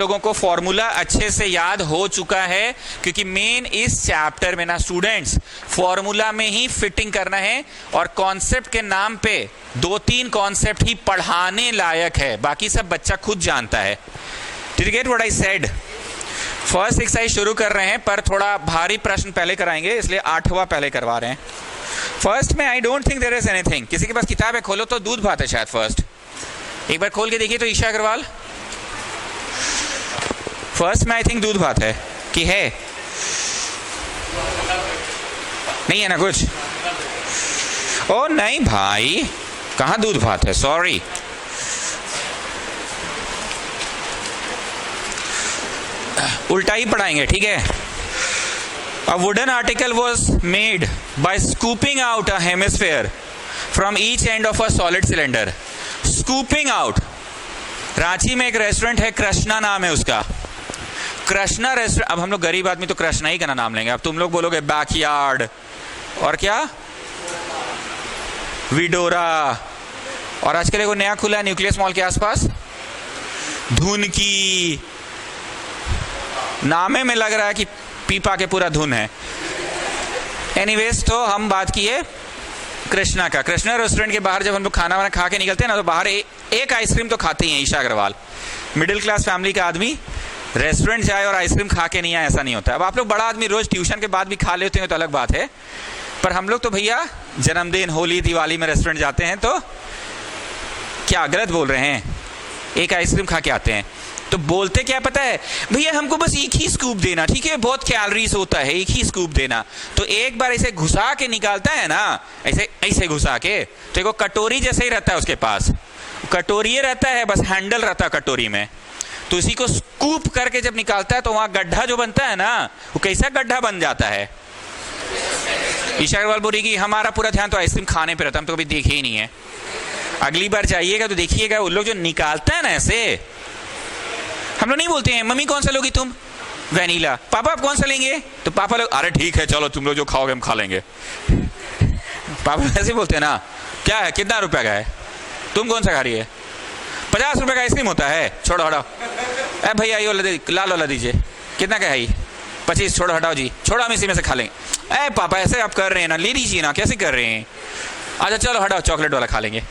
लोगों को फॉर्मूला अच्छे से याद हो चुका है, क्योंकि मेन इस चैप्टर में ना स्टूडेंट्स फॉर्मूला में ही फिटिंग करना है और कॉन्सेप्ट के नाम पे 2-3 कॉन्सेप्ट ही पढ़ाने लायक है, बाकी सब बच्चा खुद जानता है। Did you get what I said? First exercise शुरू कर रहे हैं, पर थोड़ा भारी प्रश्न पहले कराएंगे, इसलिए 8वां पहले करवा रहे हैं। फर्स्ट में I don't think there is anything. किसी के पास किताब है? खोलो तो, दूध भात है शायद फर्स्ट। एक बार खोल के देखिए तो ईशा अग्रवाल, फर्स्ट में आई थिंक दूध भात है कि है? नहीं है ना कुछ? ओ नहीं भाई, कहाँ दूध भात है, सॉरी। उल्टा ही पढ़ाएंगे, ठीक है। A wooden article was made by scooping out a hemisphere from each end of a solid cylinder. Scooping out. Ranchi में एक रेस्टोरेंट है, कृष्णा नाम है उसका, कृष्णा रेस्टोरेंट। अब हम लोग गरीब आदमी तो कृष्णा ही का नाम लेंगे। अब तुम लोग बोलोगे बैकयार्ड और क्या, विडोरा, और आजकल एक नया खुला है न्यूक्लियस मॉल के आसपास, धुनकी। नामे में लग रहा है कि पीपा के पूरा धुन है। एनीवेज, तो हम बात किए कृष्णा का। कृष्णा रेस्टोरेंट के बाहर जब हम लोग खाना वाना खा के निकलते हैं ना, तो बाहर एक आइसक्रीम तो खाते ही हैं Isha Agarwal. Middle class family का आदमी रेस्टोरेंट जाए और आइसक्रीम खा के नहीं आए, ऐसा नहीं होता। अब आप लोग बड़ा आदमी रोज ट्यूशन के बाद भी खा लेते हैं तो अलग बात है, पर हम लोग तो भैया जन्मदिन, होली, दिवाली में रेस्टोरेंट जाते हैं, तो क्या गलत बोल रहे हैं? एक आइसक्रीम खा के आते हैं। तो बोलते क्या पता है भैया, हमको बस एक ही स्कूप देना, ठीक है, बहुत कैलोरीज होता है, एक ही स्कूप देना। तो एक बार ऐसे घुसा के निकालता है ना, ऐसे ऐसे घुसा के, तो एक कटोरी जैसे ही रहता है उसके पास, कटोरी रहता है, बस हैंडल रहता है कटोरी में। तो इसी को स्कूप करके जब निकालता है तो वहां गड्ढा जो बनता है ना, वो कैसा गड्ढा बन जाता है। ईशा अग्रवाल बोलेगी हमारा पूरा ध्यान तो आइसक्रीम खाने पे रहता है, हम तो कभी देखे ही नहीं है। अगली बार जाइएगा तो देखिएगा, उन लोग जो निकालता है ना ऐसे, हम लोग नहीं बोलते हैं मम्मी कौन सा लोगी तुम? वैनिला। पापा आप कौन सा लेंगे? तो पापा लोग अरे ठीक है चलो तुम लोग जो खाओगे हम खा लेंगे। पापा ऐसे बोलते हैं ना, क्या है, कितना रुपया का है, तुम कौन सा खा रही है? 50 रुपए का आइसक्रीम होता है, छोड़ो हटाओ। अरे भैया ये वाला लाल वाला दीजिए, कितना का है? 25, छोड़ो हटाओ जी, छोड़ो हम इसी में से खा लेंगे। अरे पापा ऐसे आप कर रहे हैं ना, ले लीजिए ना, कैसे कर रहे हैं? अच्छा चलो हटाओ, चॉकलेट वाला खा लेंगे।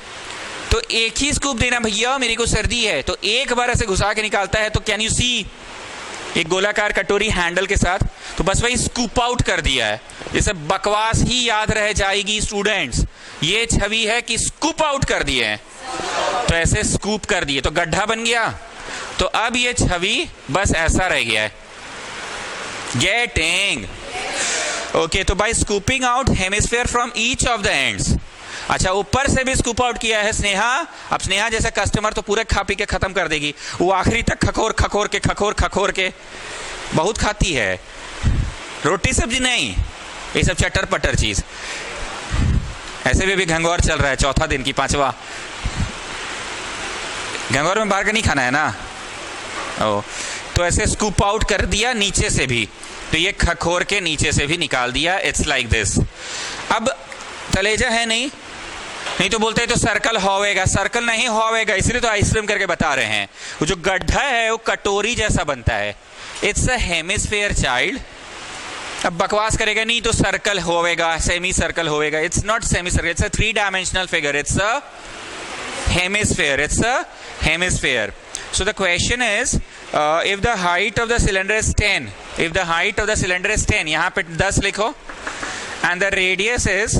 तो एक ही स्कूप देना भैया, मेरे को सर्दी है, तो एक बार ऐसे घुसा के निकालता है। तो कैन यू सी, एक गोलाकार कटोरी हैंडल के साथ, तो बस वही स्कूप आउट कर दिया है। जैसे बकवास ही याद रह जाएगी स्टूडेंट्स, ये छवि है कि स्कूप आउट कर दिए हैं, तो ऐसे स्कूप कर दिए तो गड्ढा बन गया। तो अब ये छवि बस ऐसा रह गया है, गेटिंग ओके। तो by scooping out hemisphere from each of the ends. अच्छा, ऊपर से भी स्कूप आउट किया है स्नेहा। अब स्नेहा जैसा कस्टमर तो पूरे खा पी के खत्म कर देगी, वो आखिरी तक खखोर खखोर के बहुत खाती है, रोटी सब्जी नहीं, ये सब चटर पटर चीज। ऐसे भी घंघोर चल रहा है, चौथा दिन की 5वां घंघोर में बाहर का नहीं खाना है ना। ओ, तो ऐसे स्कूप आउट कर दिया नीचे से भी, तो ये खखोर के नीचे से भी निकाल दिया। It's like this. अब तलेजा है नहीं तो बोलते हैं तो सर्कल होवेगा, सर्कल नहीं होवेगा, इसलिए तो आइसक्रीम करके बता रहे हैं। वो जो गड्ढा है वो कटोरी जैसा बनता है। It's a hemisphere child. अब बकवास करेगा नहीं तो सर्कल होवेगा, सेमी सर्कल होवेगा। It's not semicircle, it's a 3 dimensional figure, it's a hemisphere, it's a hemisphere. So the question is, if the height of the cylinder is 10, if the height of the cylinder is 10, यहाँ पे 10 लिखो, and the radius is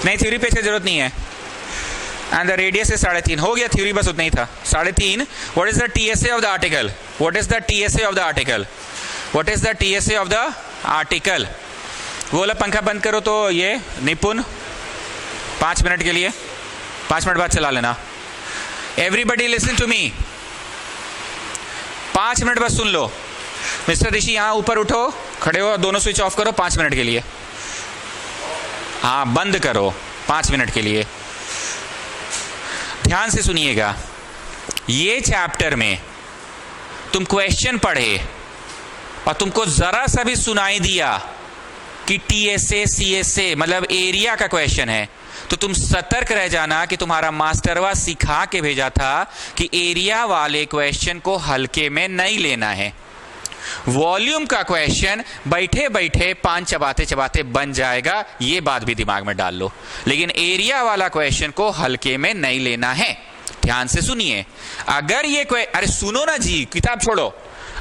नहीं, theory पे जरूरत नहीं है। and the radius is 3.5, हो गया, थ्योरी बस उतना ही था, 3.5। what is the TSA of the article? what is the TSA of the article? what is the TSA of the article? वो वाला पंखा बंद करो तो ये निपुण 5 मिनट के लिए, 5 मिनट बाद चला लेना। Everybody listen to me, 5 minute बस सुन लो। मिस्टर ऋषि यहाँ ऊपर उठो, खड़े हो, दोनों स्विच ऑफ करो 5 मिनट के लिए। हाँ बंद करो 5 मिनट के लिए। ध्यान से सुनिएगा, ये चैप्टर में तुम क्वेश्चन पढ़े और तुमको जरा सा भी सुनाई दिया कि TSA CSA मतलब एरिया का क्वेश्चन है, तो तो तुम सतर्क रह जाना कि तुम्हारा मास्टरवा सिखा के भेजा था कि एरिया वाले क्वेश्चन को हल्के में नहीं लेना है। वॉल्यूम का क्वेश्चन बैठे बैठे पान चबाते चबाते बन जाएगा, ये बात भी दिमाग में डाल लो, लेकिन एरिया वाला क्वेश्चन को हल्के में नहीं लेना है। ध्यान से सुनिए, अगर ये अरे सुनो ना जी, किताब छोड़ो।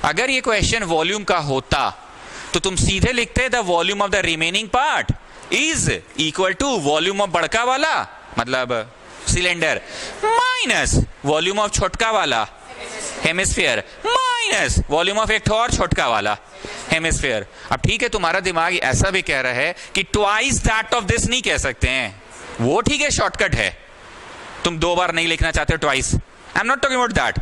अगर ये क्वेश्चन वॉल्यूम का होता तो तुम सीधे लिखते the volume of the remaining part is equal to volume of बड़का वाला मतलब सिलेंडर माइनस वॉल्यूम ऑफ छोटका वाला हेमिस्फीयर माइनस वॉल्यूम ऑफ एक और छोटका वाला हेमिस्फीयर। अब ठीक है, तुम्हारा दिमाग ऐसा भी कह रहा है कि ट्वाइस दैट ऑफ दिस नहीं कह सकते हैं, वो ठीक है, शॉर्टकट है, तुम 2 बार नहीं लिखना चाहते हो twice. I am not talking about that.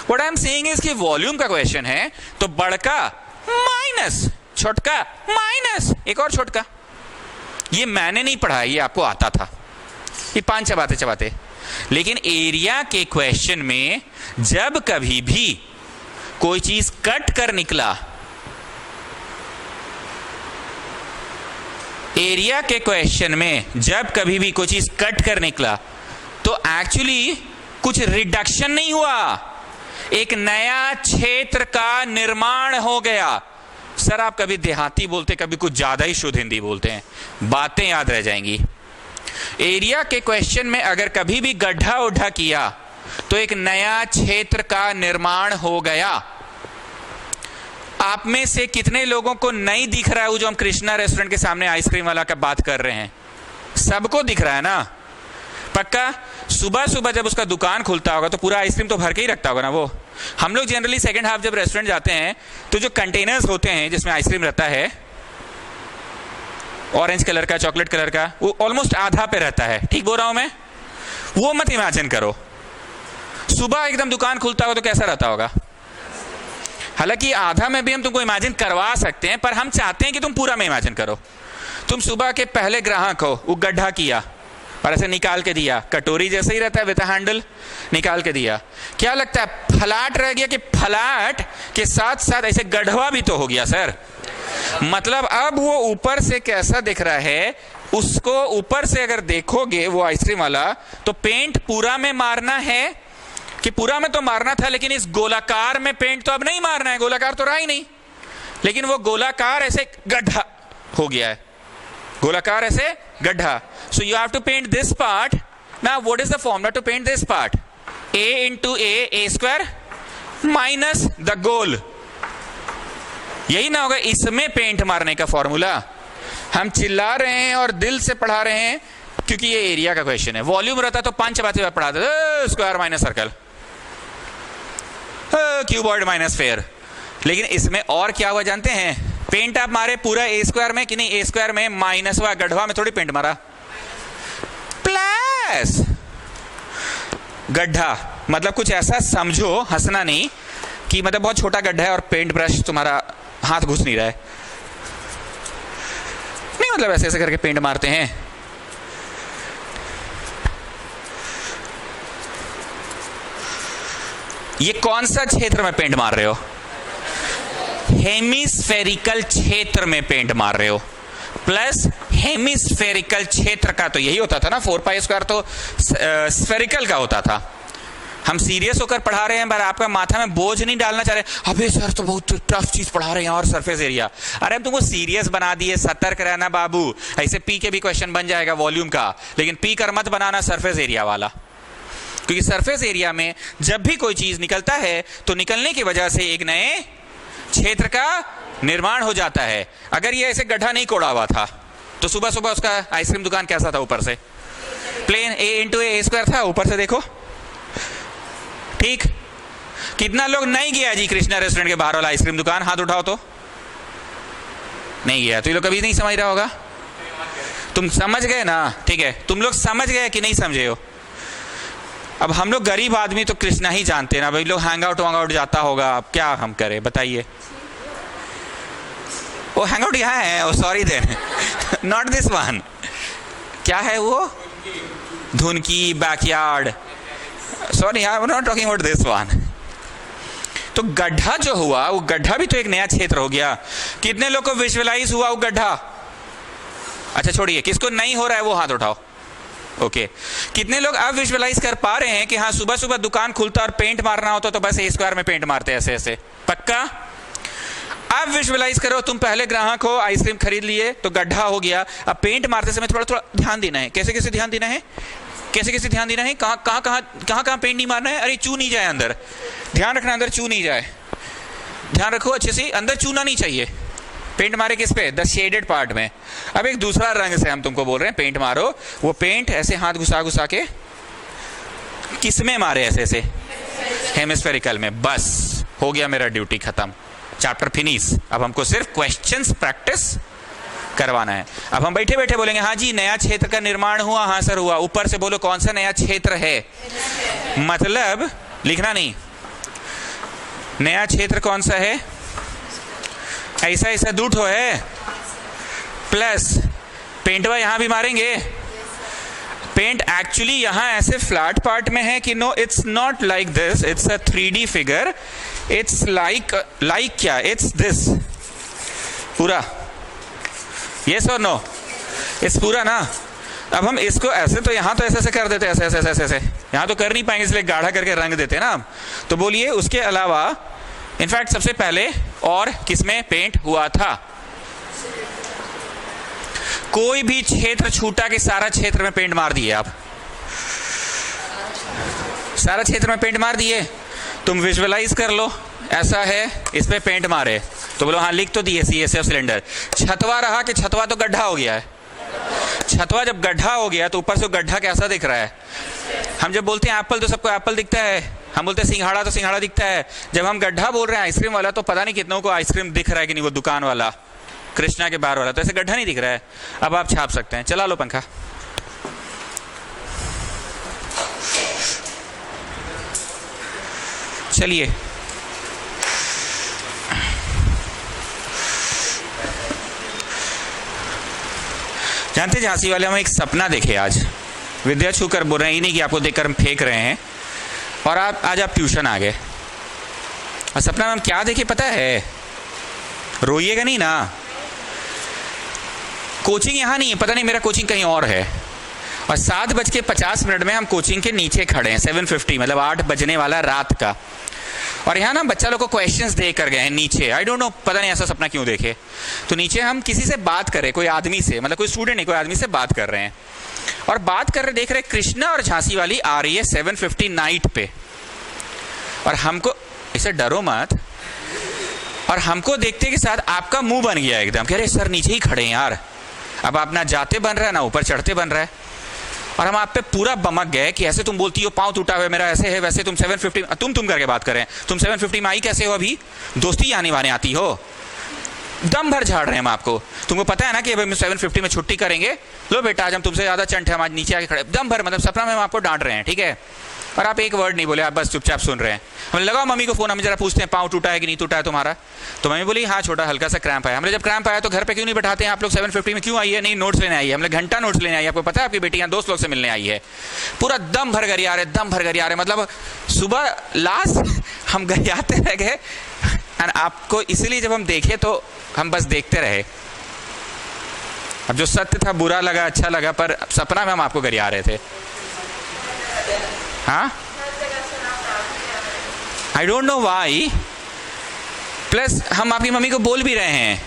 What I am saying is कि वॉल्यूम का क्वेश्चन है तो बड़का माइनस छोटका माइनस एक और छोटका। ये मैंने नहीं पढ़ा, ये आपको आता था, ये पांच चबाते चबाते। लेकिन एरिया के क्वेश्चन में जब कभी भी कोई चीज कट कर निकला, एरिया के क्वेश्चन में जब कभी भी कोई चीज कट कर निकला तो एक्चुअली कुछ रिडक्शन नहीं हुआ, एक नया क्षेत्र का निर्माण हो गया। सर आप कभी देहाती बोलते, कभी कुछ ज्यादा ही शुद्ध हिंदी बोलते हैं, बातें याद रह जाएंगी। एरिया के क्वेश्चन में अगर कभी भी गड्ढा उड्ढा किया तो एक नया क्षेत्र का निर्माण हो गया। आप में से कितने लोगों को नहीं दिख रहा है वो जो हम कृष्णा रेस्टोरेंट के सामने आइसक्रीम वाला का बात कर रहे हैं? सबको दिख रहा है ना? पक्का? सुबह सुबह जब उसका दुकान खुलता होगा तो पूरा आइसक्रीम तो भर के ही रखता होगा ना वो। हम लोग जनरली सेकंड हाफ जब रेस्टोरेंट जाते हैं तो जो कंटेनर्स होते हैं जिसमें आइसक्रीम रहता है, ऑरेंज कलर का, चॉकलेट कलर का, वो ऑलमोस्ट आधा पे रहता है, ठीक बोल रहा हूं मैं? वो मत इमेजिन करो। सुबह एकदम दुकान खुलता होगा तो कैसा रहता होगा? हालांकि आधा में भी हम तुमको इमेजिन करवा सकते हैं, पर हम चाहते हैं कि तुम पूरा में इमेजिन करो। तुम सुबह के पहले ग्राहक हो, वो गड्ढा किया और ऐसे निकाल के दिया, कटोरी जैसे ही रहता है विद हैंडल, निकाल के दिया। क्या लगता है फलाट रह गया कि फलाट के साथ साथ ऐसे गढ़वा भी तो हो गया सर? मतलब अब वो ऊपर से कैसा दिख रहा है, उसको ऊपर से अगर देखोगे वो आइसक्रीम वाला, तो पेंट पूरा में मारना है कि पूरा में तो मारना था, लेकिन इस गोलाकार में पेंट तो अब नहीं मारना है, गोलाकार तो रहा ही नहीं, लेकिन वो गोलाकार ऐसे गड्ढा हो गया है, गोलाकार ऐसे गड्ढा। So you have to paint this part. Now what is the formula to paint this part? A into A square minus the goal. यही ना होगा इसमें पेंट मारने का फॉर्मूला? हम चिल्ला रहे हैं और दिल से पढ़ा रहे हैं क्योंकि ये एरिया का क्वेश्चन है। वॉल्यूम रहता तो 5 बातें पढ़ा देते, square minus circle, cuboid minus fair. लेकिन इसमें और क्या हुआ जानते हैं? पेंट आप मारे पूरा ए स्क्वायर में कि नहीं? ए स्क्वायर में माइनस हुआ, गढ़वा में थोड़ी पेंट मारा, प्लस गड्ढा। मतलब कुछ ऐसा समझो, हंसना नहीं, कि मतलब बहुत छोटा गड्ढा है और पेंट ब्रश तुम्हारा हाथ घुस नहीं रहा है, नहीं, मतलब ऐसे ऐसे करके पेंट मारते हैं। ये कौन सा क्षेत्र में पेंट मार रहे हो? हेमिस्फेरिकल क्षेत्र में पेंट मार रहे हो। प्लस हेमिस्फेरिकल क्षेत्र का तो यही होता था ना, 4 पाई स्क्वायर तो स्फेरिकल का होता था। हम सीरियस होकर पढ़ा रहे हैं, पर आपका माथा में बोझ नहीं डालना चाह रहे, अबे सर तो बहुत टफ चीज पढ़ा रहे हैं और सरफेस एरिया। अरे हम तुमको सीरियस बना दिए, सतर्क रहना बाबू। ऐसे पी के भी क्वेश्चन बन जाएगा वॉल्यूम का, लेकिन पी कर मत बनाना सरफेस एरिया वाला, क्योंकि सरफेस एरिया में जब भी कोई चीज निकलता है तो निकलने की वजह से एक नए क्षेत्र का निर्माण हो जाता है। अगर ये ऐसे गड्ढा नहीं कोड़ा हुआ था तो सुबह सुबह उसका आइसक्रीम दुकान कैसा था? ऊपर से plane A into A square था, ऊपर से देखो, ठीक। कितना लोग नहीं गया जी कृष्णा रेस्टोरेंट के बाहर वाला आइसक्रीम दुकान? हाथ उठाओ तो। नहीं गया तो ये लोग कभी नहीं समझ रहा होगा। तुम समझ गए ना? ठीक है, तुम लोग समझ गए कि नहीं समझे हो? अब हम लोग गरीब आदमी तो कृष्णा ही जानते हैं ना भाई, लोग हैंग आउट जाता होगा, अब क्या हम करें बताइए? वो हैंग आउट यहाँ है, sorry then, not this one. क्या है वो? धुनकी, backyard, sorry I am not talking about this one. तो गड्ढा जो हुआ, वो गड्ढा भी तो एक नया क्षेत्र हो गया। कितने लोग को विजुअलाइज हुआ वो गड्ढा? अच्छा छोड़िए, किसको नहीं हो रहा है वो हाथ उठाओ। ओके कितने लोग अब विजुअलाइज कर पा रहे हैं कि हाँ सुबह सुबह दुकान खुलता और पेंट मारना होता तो बस ए स्क्वायर में पेंट मारते ऐसे ऐसे? पक्का? अब विजुअलाइज करो, तुम पहले ग्राहक हो, आइसक्रीम खरीद लिए तो गड्ढा हो गया, अब पेंट मारते समय थोड़ा थोड़ा ध्यान देना है। कैसे कैसे ध्यान देना है? कैसे कैसे ध्यान देना है? कहाँ पेंट नहीं मारना है? अरे चू नहीं जाए अंदर, ध्यान रखना अंदर चू नहीं जाए, ध्यान रखो अच्छे से, अंदर चूना नहीं चाहिए। पेंट मारे किस पे? द शेडेड पार्ट में। अब एक दूसरा रंग से हम तुमको बोल रहे हैं पेंट मारो, वो पेंट ऐसे हाथ घुसा घुसा के किस में मारे? ऐसे ऐसे हेमिस्फेरिकल में। बस हो गया मेरा ड्यूटी खत्म, चैप्टर फिनिश। अब हमको सिर्फ क्वेश्चंस प्रैक्टिस करवाना है। अब हम बैठे बैठे बोलेंगे हाँ जी नया क्षेत्र का निर्माण हुआ, हाँ सर हुआ। ऊपर से बोलो कौन सा नया क्षेत्र है, मतलब लिखना नहीं, नया क्षेत्र कौन सा है? ऐसा ऐसा दूठो है प्लस पेंटवा यहां भी मारेंगे। पेंट एक्चुअली यहां ऐसे फ्लैट पार्ट में है कि no, it's not like this, it's a 3D figure, it's like क्या, इट्स दिस पूरा, यस और नो, इट्स पूरा ना। अब हम इसको ऐसे तो यहां तो ऐसे ऐसे कर देते, ऐसे ऐसे ऐसे ऐसे, यहां तो कर नहीं पाएंगे इसलिए गाढ़ा करके रंग देते ना। तो बोलिए उसके अलावा इनफैक्ट सबसे पहले और किसमें पेंट हुआ था? कोई भी क्षेत्र छूटा कि सारा क्षेत्र में पेंट मार दिए आप? सारा क्षेत्र में पेंट मार दिए। तुम विजुअलाइज कर लो, ऐसा है इस पे पेंट मारे तो बोलो हाँ लिख तो दिए CSF सिलेंडर। छतवा रहा कि छतवा तो गड्ढा हो गया है। छतवा जब गड्ढा हो गया तो ऊपर से गड्ढा कैसा दिख रहा है? हम जब बोलते हैं एप्पल तो सबको एप्पल दिखता है, हम बोलते हैं सिंघाड़ा तो सिंघाड़ा दिखता है। जब हम गड्ढा बोल रहे हैं आइसक्रीम वाला तो पता नहीं कितनों को आइसक्रीम दिख रहा है कि नहीं, वो दुकान वाला कृष्णा के बाहर वाला तो ऐसे गड्ढा नहीं दिख रहा है। अब आप छाप सकते हैं, चला लो पंखा। चलिए जानते झांसी वाले हम एक सपना देखे आज, विद्या छूकर बोल रहे हैं, ये नहीं कि आपको देखकर हम फेंक रहे हैं। और आज आप ट्यूशन आ गए और सपना में हम क्या देखे पता है? रोइएगा नहीं ना, कोचिंग यहां नहीं है, पता नहीं मेरा कोचिंग कहीं और है। और 7:50 में हम कोचिंग के नीचे खड़े हैं, 7:50 मतलब 8 बजने वाला रात का। और यहाँ ना बच्चा लोग को क्वेश्चंस दे कर गए हैं नीचे, आई डोंट नो पता नहीं ऐसा सपना क्यों देखे। तो नीचे हम किसी से बात कर रहे हैं, कोई आदमी से, मतलब कोई स्टूडेंट नहीं, कोई आदमी से बात कर रहे हैं। और बात कर रहे देख रहे कृष्णा और झांसी वाली आ रही है 7:50 नाइट पे। और हमको, इसे डरो मत, और हमको देखते के साथ आपका मुंह बन गया एकदम, कह रहे सर नीचे ही खड़े हैं यार, अब आप ना जाते बन रहा है ना ऊपर चढ़ते बन रहा है। और हम आप पे पूरा बमक गए कि ऐसे तुम बोलती हो पाँव टूटा हुआ है मेरा, ऐसे है वैसे, तुम 7:50 तुम करके बात करें, तुम 7:50 में आई कैसे हो? अभी दोस्ती आने वाने आती हो? दम भर झाड़ रहे हैं हम आपको। तुमको पता है ना कि अभी हम 7:50 में छुट्टी करेंगे, लो बेटा आज हम तुमसे ज्यादा चंट है, हम आज नीचे आके खड़े, दम भर, मतलब सपना में हम आपको डांट रहे हैं, ठीक है? और आप एक वर्ड नहीं बोले, आप बस चुपचाप सुन रहे हैं। हमने लगाओ मम्मी को फोन, हमें जरा पूछते हैं पाँव टूटा है कि नहीं टूटा है तुम्हारा? तो मम्मी बोली हाँ छोटा हल्का सा क्रैम्प आया। हमने जब क्रैम्प आया तो घर पे क्यों नहीं बैठाते हैं आप लोग? 7:50 में क्यों आई है? नहीं नोट्स लेने आई है। हमने घंटा नोट्स लेने आई है, आपको पता है आपकी बेटी यहाँ दोस्त लोग से मिलने आई है। पूरा दम भर गरिया रहे, दम भर गरिया रहे, मतलब सुबह लास्ट हम गरियाते रह गए। आपको इसीलिए जब हम देखे तो हम बस देखते रहे। अब जो सत्य था बुरा लगा अच्छा लगा, पर सपना में हम आपको गरिया रहे थे। हाँ I don't know why. Plus हम आपकी मम्मी को बोल भी रहे हैं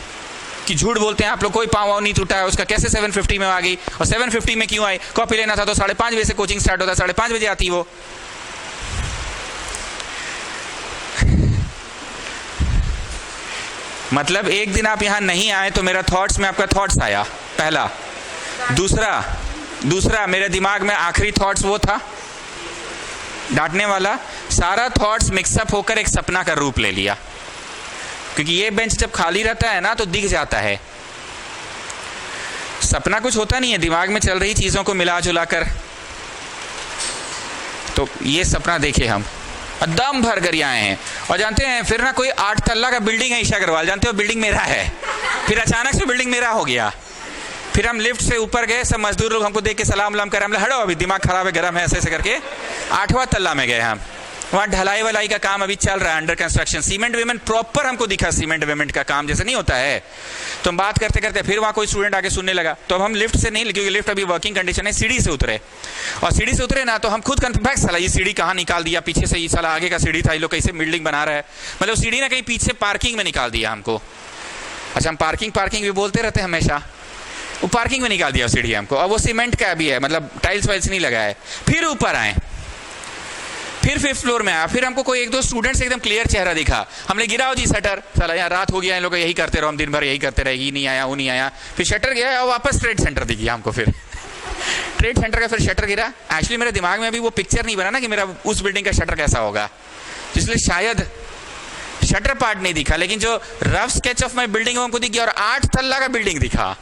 कि झूठ बोलते हैं आप लोग, कोई पाँव नहीं टूटा है उसका, कैसे 7:50 में आ गई? और 7:50 में क्यों आई? कॉपी लेना था तो 5:30 बजे से कोचिंग स्टार्ट होता है, 5:30 बजे आती वो। मतलब एक दिन आप यहां नहीं आए तो मेरा थॉट्स में आपका थॉट्स आया, पहला। दूसरा मेरे दिमाग में आखिरी थॉट्स वो था डांटने वाला। सारा थॉट्स मिक्सअप होकर एक सपना का रूप ले लिया, क्योंकि ये बेंच जब खाली रहता है ना तो दिख जाता है। सपना कुछ होता नहीं है, दिमाग में चल रही चीजों को मिला जुला कर। तो ये सपना देखे हम, दम भर कर आए हैं। और जानते हैं फिर ना कोई 8 तल्ला का बिल्डिंग है ईशा अग्रवाल, जानते हो बिल्डिंग मेरा है। फिर अचानक से बिल्डिंग मेरा हो गया। फिर हम लिफ्ट से ऊपर गए, सब मजदूर लोग हमको देख के सलाम वलाम कर, हमने हटो अभी दिमाग खराब है गर्म है ऐसे ऐसे करके 8वां तल्ला में गए हम। वहां ढलाई वलाई का काम अभी चल रहा है, अंडर कंस्ट्रक्शन। सीमेंट वेमेंट प्रॉपर हमको दिखा, सीमेंट वेमेंट का काम जैसे नहीं होता है। तो हम बात करते करते फिर वहां कोई स्टूडेंट आके सुनने लगा, तो अब हम लिफ्ट से नहीं, क्योंकि लिफ्ट अभी वर्किंग कंडीशन है, सीढ़ी से उतरे। और सीढ़ी से उतरे ना, तो हम खुद कंफ्यूज, साला ये सीढ़ी कहाँ निकाल दिया, पीछे से ये साला आगे का सीढ़ी था, ये लोग कैसे बिल्डिंग बना रहा है, मतलब सीढ़ी ना कहीं पीछे पार्किंग में निकाल दिया हमको। अच्छा, हम पार्किंग पार्किंग भी बोलते रहते हैं हमेशा, वो पार्किंग में निकाल दिया सीढ़ी हमको। और वो सीमेंट का भी है, मतलब टाइल्स वाइल्स नहीं लगा है। फिर ऊपर आए, फिर 5th फ्लोर में आया, फिर हमको कोई एक दो स्टूडेंट्स एकदम क्लियर चेहरा दिखा। हमने गिराओ जी शटर, साला यार रात हो गया, इन लोग यही करते रहो, हम दिन भर यही करते रहे, ये नहीं आया वो नहीं आया। फिर शटर गया और वापस ट्रेड सेंटर दिख गया हमको। फिर ट्रेड सेंटर का फिर शटर गिरा। एक्चुअली मेरे दिमाग में अभी वो पिक्चर नहीं बना ना कि मेरा उस बिल्डिंग का शटर कैसा होगा, इसलिए शायद शटर पार्ट नहीं दिखा, लेकिन जो rough sketch of my building हमको दिख गया। और 8 तल्ला का बिल्डिंग दिखा,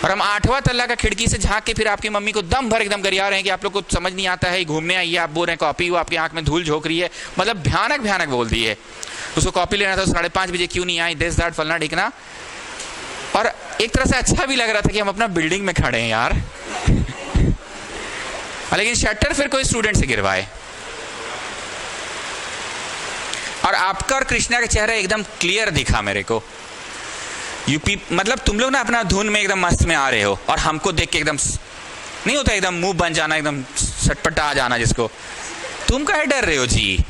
और हम 8वां तल्ला का खिड़की से झांक के फिर आपकी मम्मी को दम भर एकदम गरिया रहे हैं कि आप लोग को समझ नहीं आता है, घूमने आई है, आप बोल रहे हैं कॉपी, वो आपकी आंख में धूल झोंक रही है, मतलब भयानक भयानक बोल दी है। उसको कॉपी लेना था, 5:30 बजे क्यों नहीं आई, दिस दैट फलना ढिकना। और एक तरह से अच्छा भी लग रहा था कि हम अपना बिल्डिंग में खड़े हैं यार। लेकिन शटर फिर कोई स्टूडेंट से गिरवाए, और आपका और कृष्णा का चेहरा एकदम क्लियर दिखा मेरे को। यूपी, मतलब तुम लोग ना अपना धुन में एकदम मस्त में आ रहे हो, और हमको देख के एकदम नहीं होता, एकदम मुंह बन जाना, एकदम सटपटा आ जाना जिसको। तुम काहे डर रहे हो जी,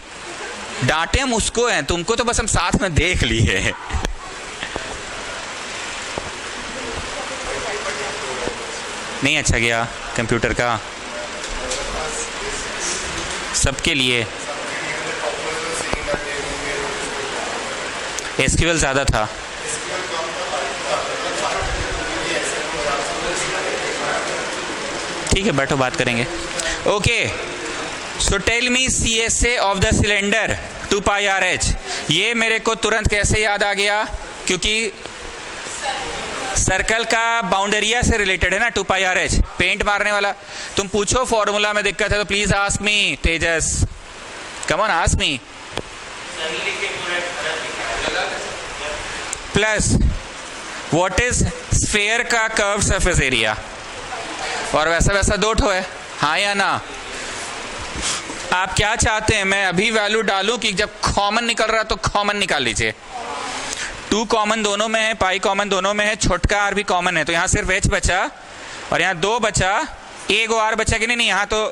डांटे हम उसको हैं, तुमको तो बस हम साथ में देख लिए। नहीं अच्छा गया कंप्यूटर का सबके लिए। एसक्यूएल ज्यादा था। ठीक है, बैठो बात करेंगे। Okay, so tell me CSA of the cylinder 2πRH। ये मेरे को तुरंत कैसे याद आ गया, क्योंकि सर्कल का बाउंडरिया से रिलेटेड है ना 2πRH, पेंट मारने वाला। तुम पूछो फॉर्मूला में दिक्कत है तो please ask me Tejas, come on ask me. Plus what is sphere का कर्व सरफेस एरिया, और वैसा वैसा 2 ठो है, हाँ या ना। आप क्या चाहते हैं, मैं अभी वैल्यू डालूं कि जब कॉमन निकल रहा तो कॉमन निकाल लीजिए। 2 कॉमन दोनों में है, पाई कॉमन दोनों में है, छोटका आर भी कॉमन है, तो यहाँ सिर्फ H बचा और यहाँ 2 बचा, एक आर बचा कि नहीं, यहाँ तो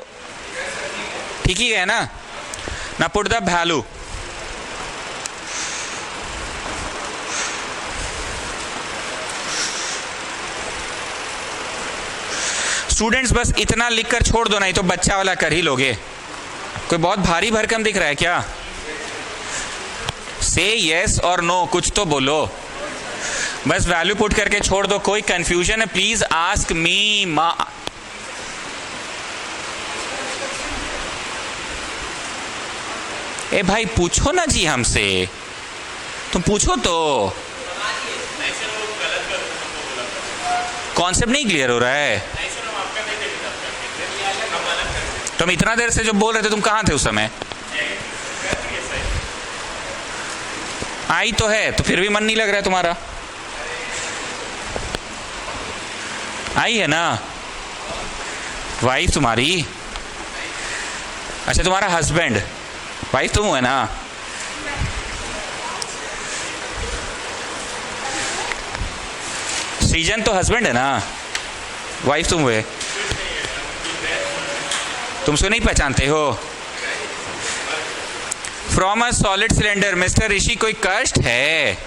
ठीक ही है ना। ना पुट द वैल्यू, स्टूडेंट्स बस इतना लिखकर छोड़ दो, नहीं तो बच्चा वाला कर ही लोगे। कोई बहुत भारी भरकम दिख रहा है क्या? से यस और नो, कुछ तो बोलो, बस वैल्यू पुट करके छोड़ दो। कोई कंफ्यूजन है प्लीज आस्क मी। ए भाई पूछो ना जी हमसे, तुम पूछो तो। कॉन्सेप्ट नहीं क्लियर हो रहा है? तुम इतना देर से जो बोल रहे थे, तुम कहां थे उस समय? आई तो है, तो फिर भी मन नहीं लग रहा है तुम्हारा? आई है ना वाइफ तुम्हारी? अच्छा, तुम्हारा हस्बैंड, वाइफ तुम है ना? सृजन तो हस्बैंड है ना, वाइफ तुम हुए। तुम उसको नहीं पहचानते हो? From a solid cylinder, mister Rishi कोई कष्ट है?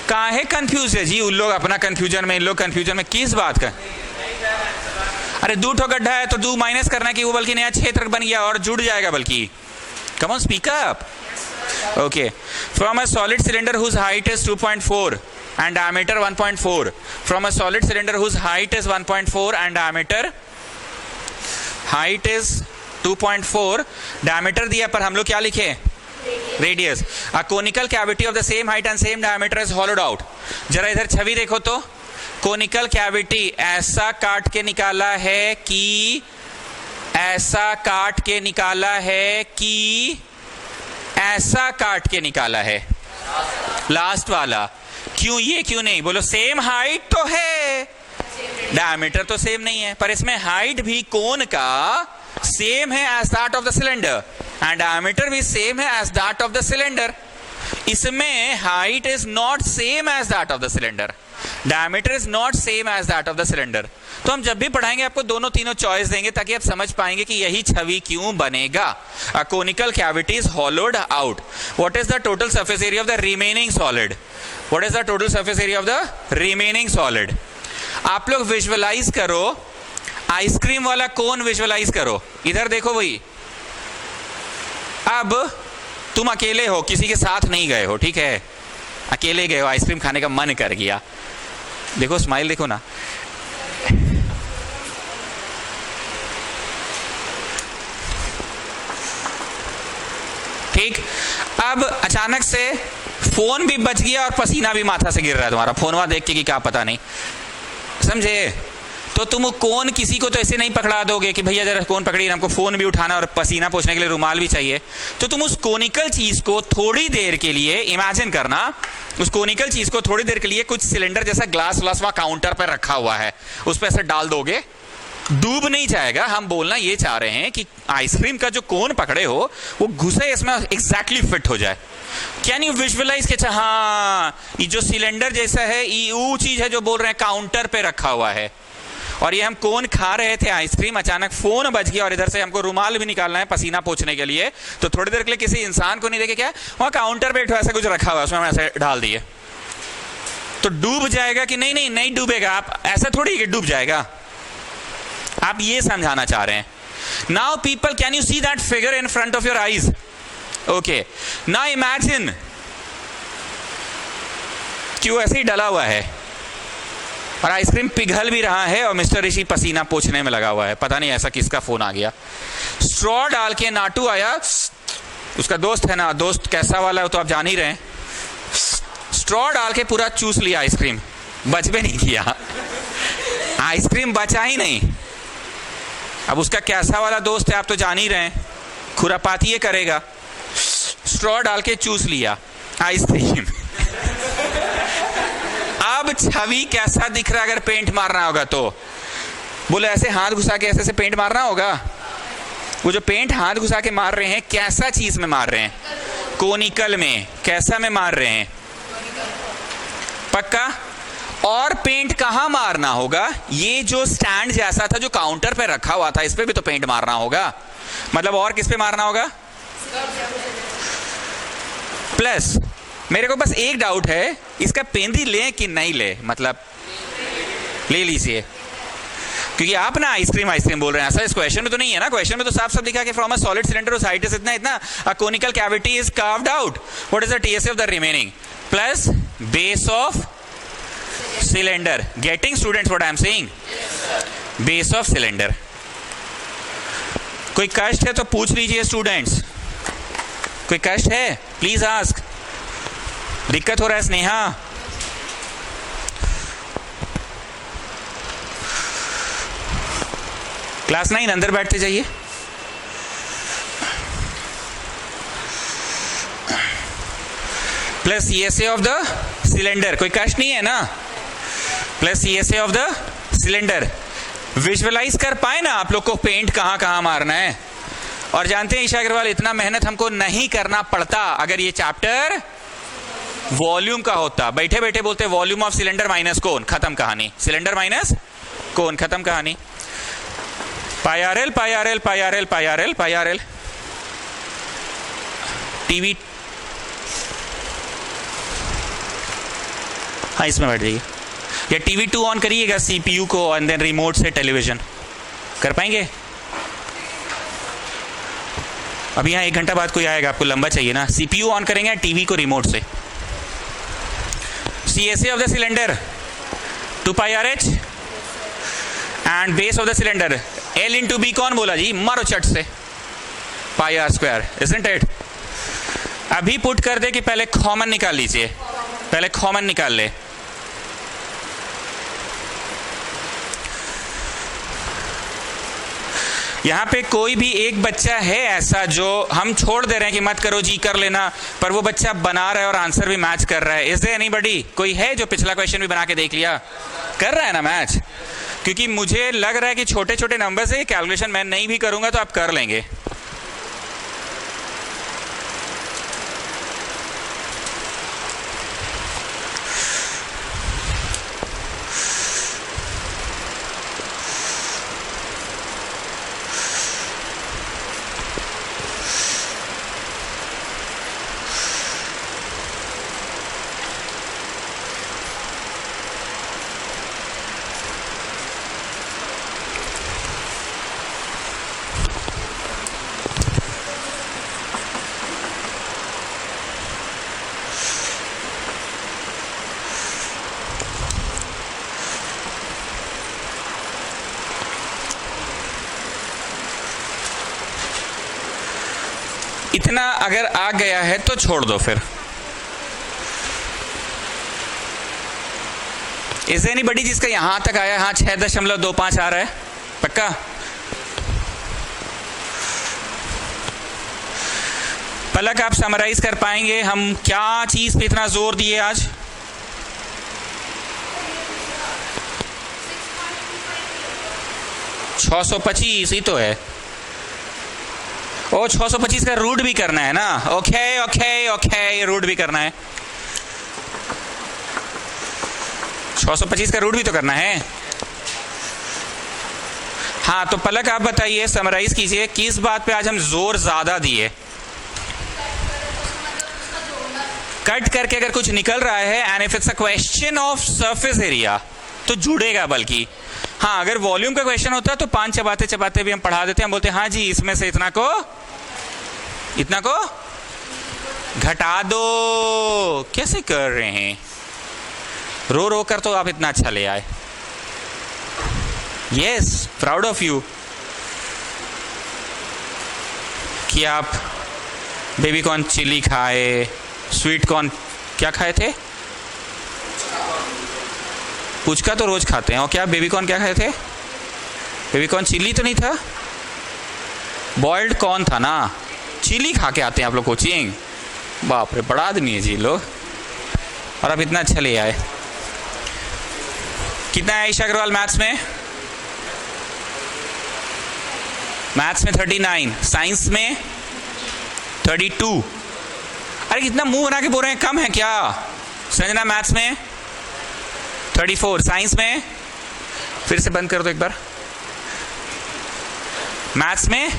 काहे कंफ्यूज है जी उन लोग अपना कंफ्यूजन में, इन लोग कंफ्यूजन में किस बात का? अरे 2 ठो गड्ढा है तो 2 माइनस करना कि वो बल्कि नया क्षेत्र बन गया और जुड़ जाएगा बल्कि। Come on speak up. Okay, from a solid cylinder whose height is 2.4 and diameter 1.4, from a solid cylinder whose height is 1.4 and diameter height is 2.4, diameter दिया पर हम लोग क्या लिखे? Radius. A conical cavity of the same height and same diameter is hollowed out. जरा इधर छवि देखो तो, conical cavity ऐसा काट के निकाला है कि, ऐसा काट के निकाला है कि, ऐसा काट के निकाला है, लास्ट वाला। क्यों ये क्यों नहीं? बोलो, सेम हाइट तो है, डायमीटर तो सेम नहीं है, पर इसमें हाइट भी कोन का सेम है as that of the cylinder. And diameter भी सेम है as that of the cylinder. इसमें height is not same as that of the cylinder, diameter is not same as that of the cylinder. तो हम जब भी पढ़ाएंगे आपको दोनों तीनों चॉइस देंगे ताकि आप समझ पाएंगे कि यही छवि क्यों बनेगा। A conical cavity is होलोड out. What is the total surface area of the remaining solid? What is the total surface area of the remaining solid? आप लोग विजुअलाइज करो, आइसक्रीम वाला कोन विजुअलाइज करो। इधर देखो भाई, अब तुम अकेले हो, किसी के साथ नहीं गए हो, ठीक है, अकेले गए हो, आइसक्रीम खाने का मन कर गया। देखो स्माइल देखो ना, ठीक। अब अचानक से फोन भी बच गया और पसीना भी माथा से गिर रहा है तुम्हारा, फोन वहां देख के कि क्या पता नहीं, समझे? तो तुम कोन किसी को तो ऐसे नहीं पकड़ा दोगे कि भैया जरा कोन पकड़िए, हमको फोन भी उठाना और पसीना पोंछने के लिए रुमाल भी चाहिए। तो तुम उस कोनिकल चीज को थोड़ी देर के लिए इमेजिन करना, उस कोनिकल चीज को थोड़ी देर के लिए कुछ सिलेंडर जैसा ग्लास वहां काउंटर पर रखा हुआ है, उस पर ऐसे डाल दोगे, डूब नहीं जाएगा। हम बोलना ये चाह रहे हैं कि आइसक्रीम का जो कोन पकड़े हो वो घुसे इसमें एग्जैक्टली फिट हो जाए। कैन यू विजुअलाइज के? हाँ, ये जो सिलेंडर जैसा है ये वो चीज है जो बोल रहे हैं काउंटर पे रखा हुआ है, और ये हम कोन खा रहे थे आइसक्रीम, अचानक फोन बज गया और इधर से हमको रुमाल भी निकालना है पसीना पोंछने के लिए, तो थोड़ी देर के लिए किसी इंसान को नहीं देखे, क्या वहां काउंटर पे ऐसा कुछ रखा हुआ है, उसमें हम ऐसे डाल दिए, तो डूब जाएगा कि नहीं? नहीं, नहीं डूबेगा। आप ऐसा थोड़ी कि डूब जाएगा, आप ये समझाना चाह रहे हैं। Now people, can you see that figure in front of your eyes? Okay, now imagine कि वो ऐसे ही डला हुआ है और आइसक्रीम पिघल भी रहा है और मिस्टर ऋषि पसीना पोंछने में लगा हुआ है, पता नहीं ऐसा किसका फोन आ गया। स्ट्रॉ डाल के नाटू आया, उसका दोस्त है ना, दोस्त कैसा वाला है तो आप जान ही रहे हैं, स्ट्रॉ डाल के पूरा चूस लिया आइसक्रीम, बच भी नहीं किया, आइसक्रीम बचा ही नहीं। अब उसका कैसा वाला दोस्त है आप तो जान ही रहे हैं, खुरापाती ये करेगा, स्ट्रॉ डाल के चूस लिया आइसक्रीम। अब छवि कैसा दिख रहा है? अगर पेंट मारना होगा तो बोले ऐसे हाथ घुसा के ऐसे पेंट मारना होगा। वो जो पेंट हाथ घुसा के मार रहे हैं कैसा चीज में मार रहे हैं? कोनिकल में। कैसा में मार रहे हैं? पक्का? और पेंट कहां मारना होगा? ये जो स्टैंड जैसा था जो काउंटर पे रखा हुआ था, इस पे भी तो पेंट मारना होगा। मतलब और किस पे मारना होगा? प्लस मेरे को बस एक डाउट है, इसका पेंदी ले कि नहीं ले? मतलब ले लीजिए, क्योंकि आप ना आइसक्रीम आइसक्रीम बोल रहे हैं, ऐसा इस क्वेश्चन में तो नहीं है ना। क्वेश्चन में तो साफ साफ लिखा कि from a solid cylinder whose height is इतना इतना a conical cavity is carved out. What is the TSA of the remaining? Plus base of cylinder. Getting students what I am saying? Base of cylinder. कोई कष्ट है तो पूछ लीजिए students, कोई कष्ट है? Please ask. दिक्कत हो रहा है स्नेहा? क्लास 9 अंदर बैठते जाइए। Plus CSA of the cylinder, कोई कष्ट नहीं है ना? Plus CSA of the cylinder. Visualise कर पाए ना आप लोग को पेंट कहां कहां मारना है? और जानते हैं ईशा अग्रवाल, इतना मेहनत हमको नहीं करना पड़ता अगर ये चैप्टर वॉल्यूम का होता। बैठे बैठे बोलते वॉल्यूम ऑफ सिलेंडर माइनस कोन, खत्म कहानी। सिलेंडर माइनस कोन, खत्म कहानी। पाई आर एल पाई आर एल पाई आर एल पाई आर एल पाई आर एल। टीवी, हाँ इसमें बैठ जाइए, या टीवी 2 ऑन करिएगा CPU को एंड देन रिमोट से टेलीविजन कर पाएंगे? अभी यहाँ 1 घंटा बाद कोई आएगा, आपको लंबा चाहिए ना। CPU ऑन करेंगे टीवी को रिमोट से। CSA of the cylinder 2 pi RH and base of the cylinder L into B कौन बोला जी? मारो चट से, pi r square, isn't it? अभी पुट कर दे कि पहले कॉमन निकाल लीजिए, पहले कॉमन निकाल ले। यहाँ पे कोई भी एक बच्चा है ऐसा जो हम छोड़ दे रहे हैं कि मत करो जी, कर लेना, पर वो बच्चा बना रहा है और आंसर भी मैच कर रहा है? Is there anybody? कोई है जो पिछला क्वेश्चन भी बना के देख लिया? कर रहा है ना मैच? क्योंकि मुझे लग रहा है कि छोटे छोटे नंबर से कैलकुलेशन मैं नहीं भी करूंगा तो आप कर लेंगे। इतना अगर आ गया है तो छोड़ दो फिर। इज एनीबडी जिसका यहां तक आया? हाँ, 6.25 आ रहा है, पक्का? पलक, आप समराइज कर पाएंगे हम क्या चीज पे इतना जोर दिए आज? $625 ही तो है। ओ, 625 का रूट भी करना है ना? ओके ओके ओके, रूट भी करना है। 625 का रूट भी तो करना है। हाँ, तो पलक आप बताइए, समराइज कीजिए, किस बात पे आज हम जोर ज्यादा दिए? कट करके अगर कुछ निकल रहा है, and if it's a question of surface area तो जुड़ेगा। बल्कि हाँ, अगर वॉल्यूम का क्वेश्चन होता है तो 5 चबाते चबाते भी हम पढ़ा देते हैं। हम बोलते हैं हाँ जी, इसमें से इतना को घटा दो। कैसे कर रहे हैं? रो रो कर तो आप इतना अच्छा ले आए। यस, प्राउड ऑफ यू कि आप बेबी कॉर्न चिली खाए, स्वीट कॉर्न क्या खाए थे? पुचका तो रोज खाते हैं। और क्या बेबी कॉर्न क्या खाए थे? बेबी कॉर्न चिली तो नहीं था, बॉइल्ड कॉर्न था ना। चिली खा के आते हैं आप लोग कोचिंग। बाप रे, बड़ा आदमी है जी लोग। और आप इतना अच्छा ले आए। कितना है ईशा अग्रवाल मैथ्स में? मैथ्स में 39, साइंस में 32। अरे कितना मुंह बना के बोल रहे हैं, कम है क्या? संजना मैथ्स में 34, साइंस में फिर से बंद कर दो एक बार। मैथ्स में,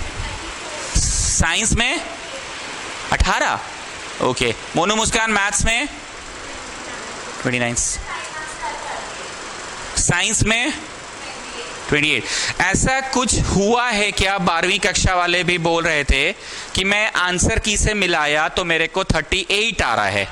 साइंस में 18। ओके, मोनू मुस्कान मैथ्स में 29, साइंस में 28। ऐसा कुछ हुआ है क्या? 12वीं कक्षा वाले भी बोल रहे थे कि मैं आंसर की से मिलाया तो मेरे को 38 आ रहा है।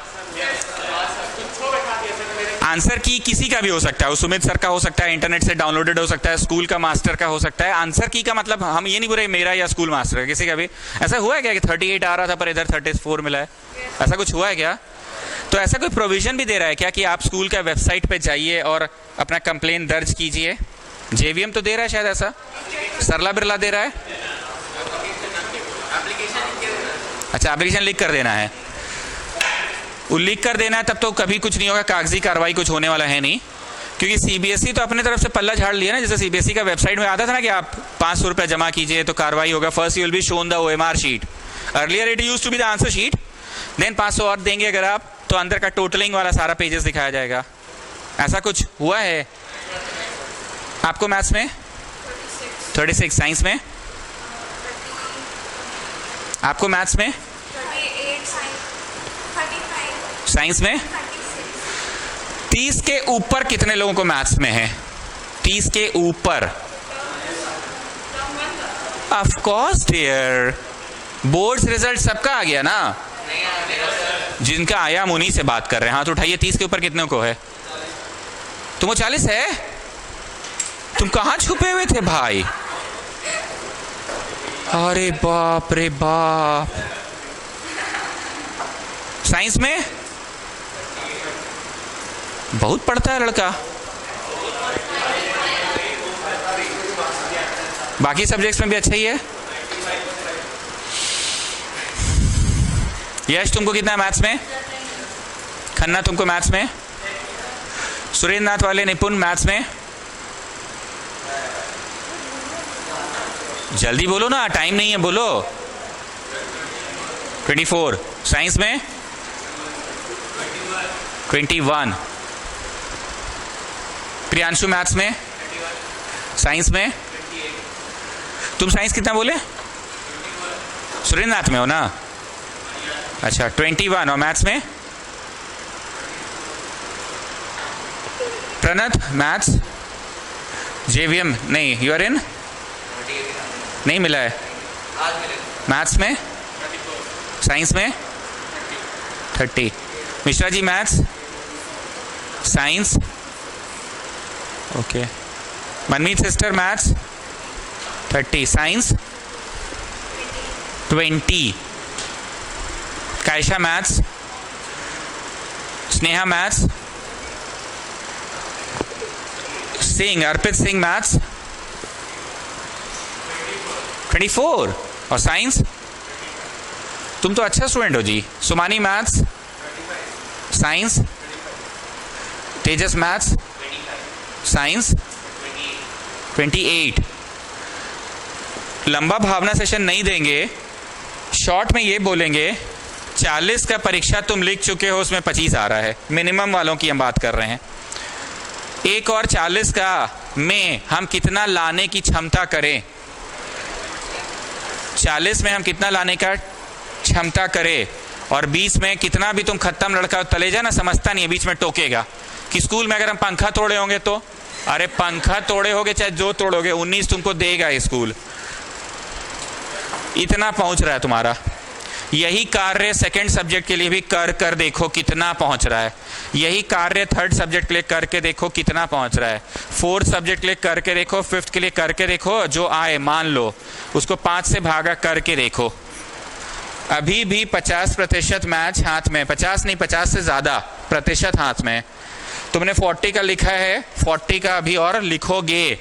आंसर की किसी का भी हो सकता है, वो सुमित सर का हो सकता है, इंटरनेट से डाउनलोडेड हो सकता है, स्कूल का मास्टर का हो सकता है। आंसर की का मतलब हम ये नहीं बोल रहे मेरा या स्कूल मास्टर का, किसी का भी। ऐसा हुआ है क्या कि 38 आ रहा था पर इधर 34 मिला है? ऐसा कुछ हुआ है क्या? तो ऐसा कोई प्रोविजन भी दे रहा है क्या कि आप स्कूल का वेबसाइट पे जाइए और अपना कंप्लेन दर्ज कीजिए? जेवीएम तो दे रहा है शायद, ऐसा सरला बिरला दे रहा है। अच्छा, एप्लीकेशन लिख कर देना है। लिख कर देना है तब तो कभी कुछ नहीं होगा, कागजी कार्रवाई कुछ होने वाला है नहीं, क्योंकि सीबीएसई तो अपने तरफ से पल्ला झाड़ लिया ना। जैसे सीबीएसई का वेबसाइट में आता था ना कि आप 500 रुपये जमा कीजिए तो कार्रवाई होगा। First you will be shown the OMR sheet, earlier it used to be the answer sheet, then 500 और देंगे अगर आप तो अंदर का टोटलिंग वाला सारा पेजेस दिखाया जाएगा। ऐसा कुछ हुआ है आपको मैथ्स में? 36, साइंस में? आपको मैथ्स में? 35, साइंस में? 30 के ऊपर कितने लोगों को मैथ्स में है? 30 के ऊपर? Of course dear, boards result सबका आ गया ना। जिनका आया हम उन्हीं से बात कर रहे हैं। हाँ तो उठाइए, 30 के ऊपर कितने को है? तुमको 40 है? तुम कहाँ छुपे हुए थे भाई? अरे बाप रे बाप। साइंस में बहुत पढ़ता है लड़का। बाकी सब्जेक्ट्स में भी अच्छा ही है। यश तुमको कितना है मैथ्स में? खन्ना तुमको मैथ्स में? सुरेंद्र नाथ वाले निपुण मैथ्स में? जल्दी बोलो ना, टाइम नहीं है, बोलो। 24, साइंस में? 21, प्रियांशु मैथ्स में? साइंस में? तुम साइंस कितना बोले? सुरेंद्र नाथ में हो ना? अच्छा 21, और मैथ्स में? प्रणत मैथ्स? जेवीएम नहीं, यू आर इन? नहीं मिला है मैथ्स में? साइंस में? 30। Mishra ji maths? Science? Okay. Manmeet sister maths? 30, science? 20। Kaysha maths, Sneha maths, Singh, Arpit Singh maths 24। और साइंस? तुम तो अच्छा स्टूडेंट हो जी। Sumani maths, science, Tejas maths, science 28। लंबा भावना सेशन नहीं देंगे, शॉर्ट में ये बोलेंगे 40 का परीक्षा तुम लिख चुके हो, उसमें 25 आ रहा है। मिनिमम वालों की हम बात कर रहे हैं। एक और 40 का में हम कितना लाने की क्षमता करें, 40 में हम कितना लाने का क्षमता करें, और 20 में कितना भी तुम खत्म लड़का तले जा ना, समझता नहीं है, बीच में टोकेगा कि स्कूल में अगर हम पंखा तोड़े होंगे तो, अरे पंखा तोड़े होगे चाहे जो तोड़ोगे 19 तुमको देगा स्कूल। इतना पहुंच रहा है तुम्हारा। यही कार्य सेकंड सब्जेक्ट के लिए भी कर देखो कितना पहुंच रहा है। यही कार्य थर्ड सब्जेक्ट के लिए करके देखो कितना पहुंच रहा है। फोर्थ सब्जेक्ट के लिए करके देखो, फिफ्थ के लिए करके देखो, जो आए मान लो उसको 5 से भागा करके देखो। अभी भी 50% मैच हाथ में, 50 नहीं 50 से ज्यादा प्रतिशत हाथ में। तुमने 40 का लिखा है, 40 का अभी और लिखोगे,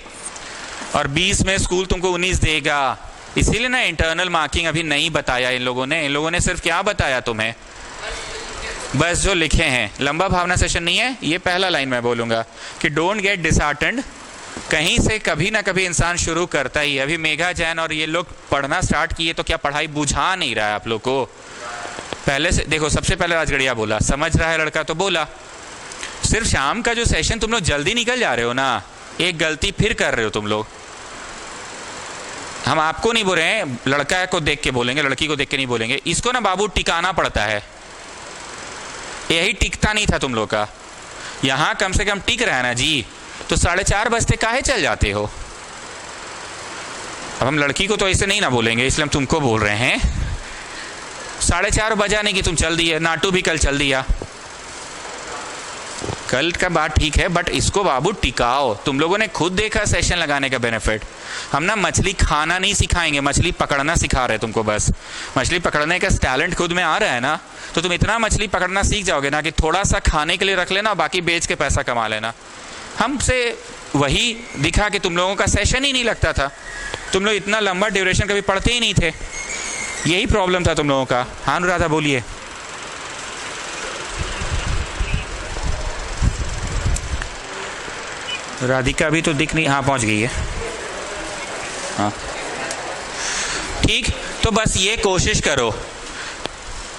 और 20 में स्कूल तुमको 19 देगा। इसीलिए ना इंटरनल मार्किंग अभी नहीं बताया इन लोगों ने सिर्फ क्या बताया तुम्हें, बस जो लिखे हैं। लंबा भावना सेशन नहीं है, ये पहला लाइन मैं बोलूंगा कि डोंट गेट डिसहार्टेंड। कहीं से कभी ना कभी इंसान शुरू करता ही है। अभी मेघा जैन और ये लोग पढ़ना स्टार्ट किए तो क्या पढ़ाई बुझा नहीं रहा है आप लोग को? पहले से देखो, सबसे पहले राजगढ़िया बोला, समझ रहा है लड़का तो बोला। सिर्फ शाम का जो सेशन तुम लोग जल्दी निकल जा रहे हो ना, एक गलती फिर कर रहे हो तुम लोग। हम आपको नहीं बोल रहे हैं, लड़का को देख के बोलेंगे, लड़की को देख के नहीं बोलेंगे। इसको ना बाबू टिकाना पड़ता है, यही टिकता नहीं था तुम लोग का। यहां कम से कम टिक रहा है ना जी, तो 4:30 बजते काहे चल जाते हो? अब हम लड़की को तो ऐसे नहीं ना बोलेंगे, इसलिए हम तुमको बोल रहे हैं। 4:30 बजा नहीं कि तुम चल दिए। नाटू भी कल चल दिया, कल का बात ठीक है, बट इसको बाबू टिकाओ। तुम लोगों ने खुद देखा सेशन लगाने का बेनिफिट। हम ना मछली खाना नहीं सिखाएंगे, मछली पकड़ना सिखा रहे तुमको। बस मछली पकड़ने का टैलेंट खुद में आ रहा है ना, तो तुम इतना मछली पकड़ना सीख जाओगे ना कि थोड़ा सा खाने के लिए रख लेना, बाकी बेच के पैसा कमा लेना। हमसे वही दिखा कि तुम लोगों का सेशन ही नहीं लगता था, तुम लोग इतना लंबा ड्यूरेशन कभी पढ़ते ही नहीं थे। यही प्रॉब्लम था तुम लोगों का। हाँ अनुराधा बोलिए। राधिका भी तो दिख नहीं, हाँ पहुंच गई है। हाँ ठीक, तो बस ये कोशिश करो।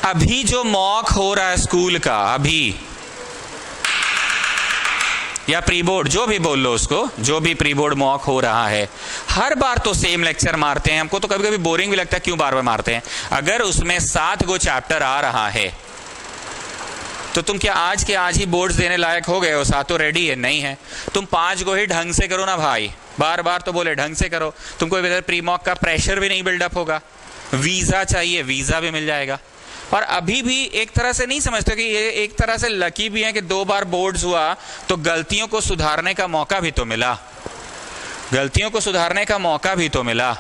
अभी जो मॉक हो रहा है स्कूल का, अभी या प्री बोर्ड जो भी बोल लो उसको, जो भी प्री बोर्ड मॉक हो रहा है, हर बार तो सेम लेक्चर मारते हैं। हमको तो कभी कभी बोरिंग भी लगता है, क्यों बार बार मारते हैं। अगर उसमें 7 गो चैप्टर आ रहा है तो तुम क्या आज के आज ही बोर्ड्स देने लायक हो गए हो? 7 रेडी है? नहीं है। तुम 5 गो ही ढंग से करो ना भाई, बार बार तो बोले ढंग से करो। तुमको इधर प्री मॉक का प्रेशर भी नहीं बिल्डअप होगा। वीजा चाहिए, वीजा भी मिल जाएगा। और अभी भी एक तरह से नहीं समझते कि ये एक तरह से लकी भी है कि 2 बार बोर्ड्स हुआ तो गलतियों को सुधारने का मौका भी तो मिला, गलतियों को सुधारने का मौका भी तो मिला।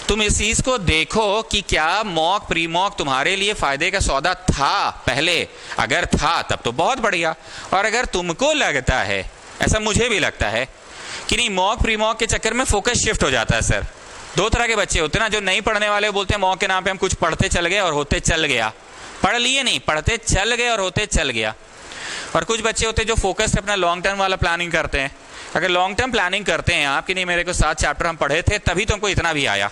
तुम इस चीज को देखो कि क्या मॉक प्री मॉक तुम्हारे लिए फायदे का सौदा था पहले? अगर था तब तो बहुत बढ़िया। और अगर तुमको लगता है, ऐसा मुझे भी लगता है कि नहीं, मॉक प्री मॉक के चक्कर में फोकस शिफ्ट हो जाता है। सर 2 तरह के बच्चे होते हैं ना, जो नहीं पढ़ने वाले बोलते हैं मॉक के नाम पे हम कुछ पढ़ते चल गए और होते चल गया। पढ़ लिए नहीं, पढ़ते चल गए और होते चल गया। और कुछ बच्चे होते हैं जो फोकस अपना लॉन्ग टर्म वाला प्लानिंग करते हैं। अगर लॉन्ग टर्म प्लानिंग करते हैं आप कि नहीं मेरे को 7 चैप्टर हम पढ़े थे तभी तुमको इतना भी आया।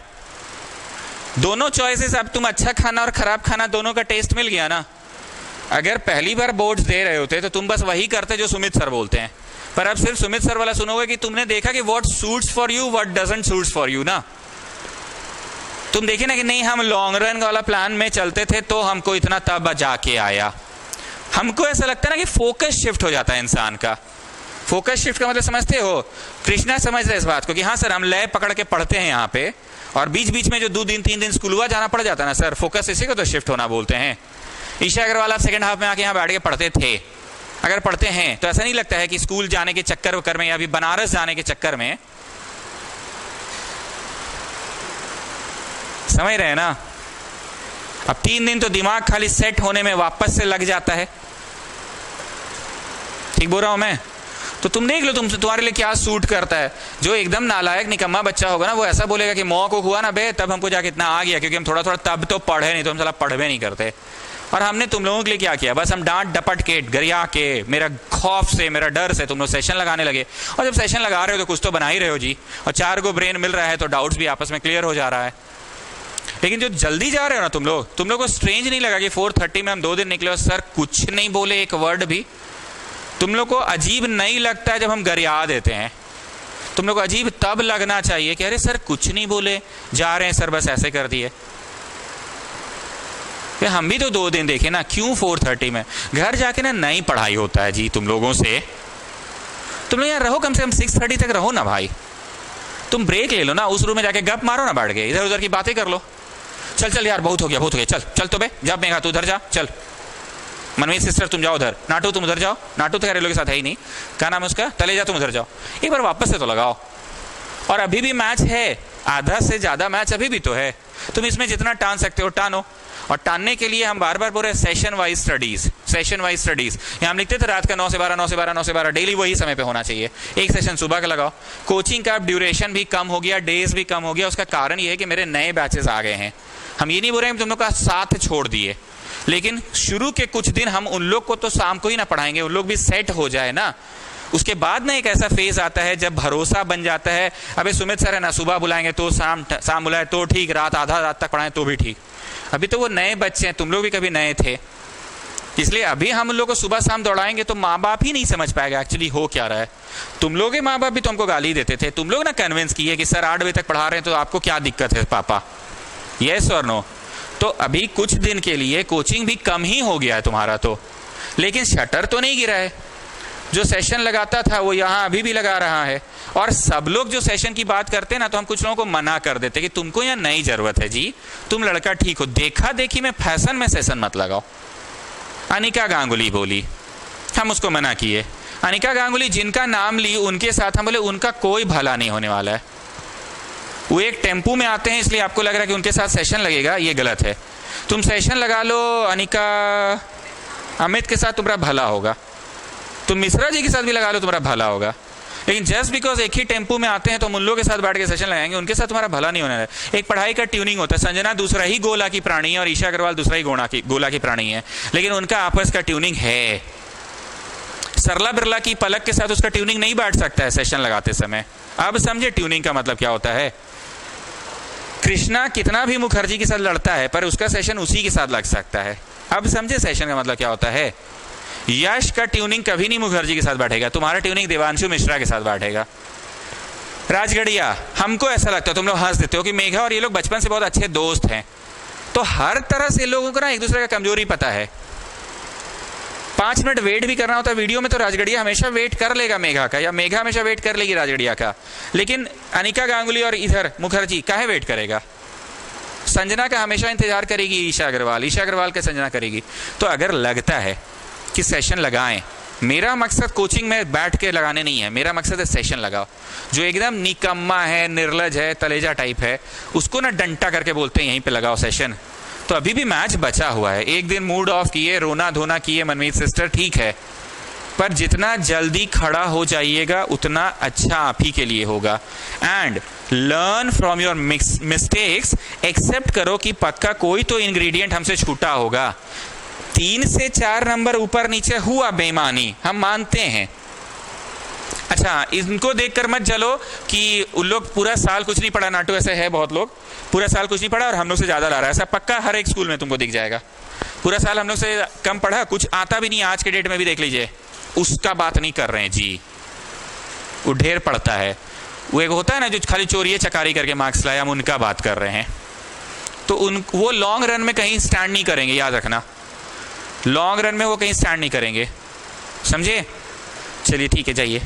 दोनों चॉइसेस, अब तुम अच्छा खाना और खराब खाना दोनों का टेस्ट मिल गया ना। अगर पहली बार बोर्ड्स दे रहे होते तो तुम बस वही करते जो सुमित सर बोलते हैं, पर अब सिर्फ सुमित सर वाला सुनोगे कि तुमने देखा कि what suits for you, what doesn't suits for you ना। तुम देखिए ना कि नहीं हम लॉन्ग रन वाला प्लान में चलते थे तो हमको इतना तब जाके आया। हमको ऐसा लगता है ना कि फोकस शिफ्ट हो जाता है इंसान का। फोकस शिफ्ट का मतलब समझते हो? कृष्णा समझ रहे इस बात को कि हाँ सर हम लय पकड़ के पढ़ते हैं यहाँ पे, और बीच बीच में जो 2 दिन 3 दिन स्कूल हुआ जाना पड़ जाता है ना सर, फोकस इसी को तो शिफ्ट होना बोलते हैं। ईशा अग्रवाल आप सेकंड हाफ में आके यहाँ बैठ के पढ़ते थे। अगर पढ़ते हैं तो ऐसा नहीं लगता है कि स्कूल जाने के चक्कर में या अभी बनारस जाने के चक्कर में, समझ रहे हैं ना, अब 3 दिन तो दिमाग खाली सेट होने में वापस से लग जाता है। ठीक बोल रहा हूं मैं? तो तुम देख लो तुम्हारे लिए क्या सूट करता है। जो एकदम नालायक निकम्मा बच्चा होगा ना, वो ऐसा बोलेगा कि मौ को हुआ ना बे, तब हमको जाके इतना आ गया, क्योंकि हम थोड़ा थोड़ा तब तो पढ़े नहीं, तो हम साला पढ़वे नहीं करते। और हमने तुम लोगों के लिए क्या किया, बस हम डांट डपट के गरिया के मेरा खौफ से, मेरा डर से तुम लोग सेशन लगाने लगे। और जब सेशन लगा रहे हो तो कुछ तो बना ही रहे हो जी, और 4 को ब्रेन मिल रहा है तो डाउट्स भी आपस में क्लियर हो जा रहा है। लेकिन जो जल्दी जा रहे हो ना तुम लोग को स्ट्रेंज नहीं लगा कि 4:30 में हम 2 दिन निकले और सर कुछ नहीं बोले, एक वर्ड भी? तुम लोग को अजीब नहीं लगता है जब हम गरिया देते हैं? तुम लोग को अजीब तब लगना चाहिए कि अरे सर कुछ नहीं बोले, जा रहे हैं सर बस ऐसे कर दिए। हम भी तो 2 दिन देखे ना, क्यों 4:30 में? घर जाके ना नई पढ़ाई होता है जी तुम लोगों से। तुम लोग यहाँ रहो, कम से कम 6:30 तक रहो ना भाई। तुम ब्रेक ले लो ना, उस रूम में जाके गप मारो ना, बैठ के इधर उधर की बातें कर लो। चल यार बहुत हो गया, चल तो बे, जा मेघा तू उधर जा, चल मनमीत सिस्टर तुम जाओ उधर, नाटू तुम उधर जाओ, नाटू तो घरेलू के साथ है ही नहीं, क्या नाम है उसका, तलेजा तुम उधर जाओ, एक बार वापस से तो लगाओ। और अभी भी मैच है, आधा से ज्यादा मैच अभी भी तो है, तुम इसमें जितना टान सकते हो टानो। और टानने के लिए हम बार बार बोल रहे हैं सेशन वाइज स्टडीज। यहाँ हम लिखते थे रात का 9 से 12 डेली वही समय पे होना चाहिए। एक सेशन सुबह का लगाओ। कोचिंग का ड्यूरेशन भी कम हो गया, डेज भी कम हो गया। उसका कारण ये है कि मेरे नए बैचेस आ गए हैं। हम ये नहीं बोल रहे हैं तुम लोग का साथ छोड़ दिए, लेकिन शुरू के कुछ दिन हम उन लोग को तो शाम को ही ना पढ़ाएंगे, उन लोग भी सेट हो जाए ना। उसके बाद ना एक ऐसा फेज आता है जब भरोसा बन जाता है, अबे सुमित सर है ना, सुबह बुलाएंगे तो शाम बुलाए तो ठीक, आधा रात तक पढ़ाएं तो भी ठीक। अभी तो वो नए बच्चे हैं, तुम लोग भी कभी नए थे, इसलिए अभी हम उन लोग को सुबह शाम दौड़ाएंगे तो माँ बाप ही नहीं समझ पाएगा एक्चुअली हो क्या रहा है। तुम लोग के माँ बाप भी तो हमको गाली देते थे, तुम लोग ना कन्विंस किए कि सर 8 बजे तक पढ़ा रहे हैं तो आपको क्या दिक्कत है पापा, यस और नो। तो अभी कुछ दिन के लिए कोचिंग भी कम ही हो गया है तुम्हारा तो, लेकिन शटर तो नहीं गिरा है। जो सेशन लगाता था वो यहाँ अभी भी लगा रहा है। और सब लोग जो सेशन की बात करते हैं ना, तो हम कुछ लोगों को मना कर देते कि तुमको यहाँ नई जरूरत है जी, तुम लड़का ठीक हो, देखा देखी में फैशन में सेशन मत लगाओ। अनिका गांगुली बोली, हम उसको मना किए। अनिका गांगुली जिनका नाम ली उनके साथ हम बोले उनका कोई भला नहीं होने वाला है। वो एक टेम्पू में आते हैं इसलिए आपको लग रहा है कि उनके साथ सेशन लगेगा, ये गलत है। तुम सेशन लगा लो अनिका, अमित के साथ तुम्हारा भला होगा, तुम मिश्रा जी के साथ भी लगा लो तुम्हारा भला होगा। लेकिन जस्ट बिकॉज एक ही टेम्पू में आते हैं तो उन लोगों के साथ बैठ के सेशन लगाएंगे, उनके साथ तुम्हारा भला नहीं होने वाला है। एक पढ़ाई का ट्यूनिंग होता है, संजना दूसरा ही गोला की प्राणी है और ईशा अग्रवाल दूसरा ही गोला की प्राणी है, लेकिन उनका आपस का ट्यूनिंग है। सरला बिरला की पलक के साथ उसका ट्यूनिंग नहीं बैठ सकता है सेशन लगाते समय। अब समझे ट्यूनिंग का मतलब क्या होता है। कृष्णा कितना भी मुखर्जी के साथ लड़ता है पर उसका सेशन उसी के साथ लग सकता है। अब समझे सेशन का मतलब क्या होता है। यश का ट्यूनिंग कभी नहीं मुखर्जी के साथ बैठेगा, तुम्हारा ट्यूनिंग देवांशु मिश्रा के साथ बैठेगा। राजगढ़िया, हमको ऐसा लगता है, तुम लोग हंस देते हो कि मेघा और ये लोग बचपन से बहुत अच्छे दोस्त हैं, तो हर तरह से लोगों को ना एक दूसरे का कमजोरी पता है। 5 मिनट वेट भी करना होता है वीडियो में तो राजगढ़िया हमेशा वेट कर लेगा मेघा का, या मेघा हमेशा वेट कर लेगी राजगढ़िया का। लेकिन अनिका गांगुली और इधर मुखर्जी काहे वेट करेगा। संजना का हमेशा इंतजार करेगी ईशा अग्रवाल का संजना करेगी। तो अगर लगता है कि सेशन लगाएं, मेरा मकसद कोचिंग में बैठ के लगाने नहीं है, मेरा मकसद है सेशन लगाओ। जो एकदम निकम्मा है, निर्लज है, तलेजा टाइप है, उसको ना डंटा करके बोलते हैं यहीं पे लगाओ सेशन। तो अभी भी मैच बचा हुआ है, एक दिन मूड ऑफ किए, रोना धोना किए मनमीत सिस्टर, ठीक है, पर जितना जल्दी खड़ा हो जाइएगा उतना अच्छा आप ही के लिए होगा। And learn from your mistakes, accept करो कि पक्का कोई तो इंग्रेडिएंट हमसे छूटा होगा। 3 से 4 नंबर ऊपर नीचे हुआ बेईमानी, हम मानते हैं। अच्छा, इनको देखकर मत चलो कि उन लोग पूरा साल कुछ नहीं पढ़ा, नाटू ऐसे है बहुत लोग पूरा साल कुछ नहीं पढ़ा और हम लोग से ज्यादा ला रहा है, ऐसा पक्का हर एक स्कूल में तुमको दिख जाएगा। पूरा साल हम लोग से कम पढ़ा, कुछ आता भी नहीं, आज के डेट में भी देख लीजिए, उसका बात नहीं कर रहे हैं जी, वो ढेर पढ़ता है। वो एक होता है ना जो खाली चोरी चकारी करके मार्क्स लाए, हम उनका बात कर रहे हैं। तो वो लॉन्ग रन में कहीं स्टैंड नहीं करेंगे, याद रखना, लॉन्ग रन में वो कहीं स्टैंड नहीं करेंगे, समझे। चलिए ठीक है, जाइए।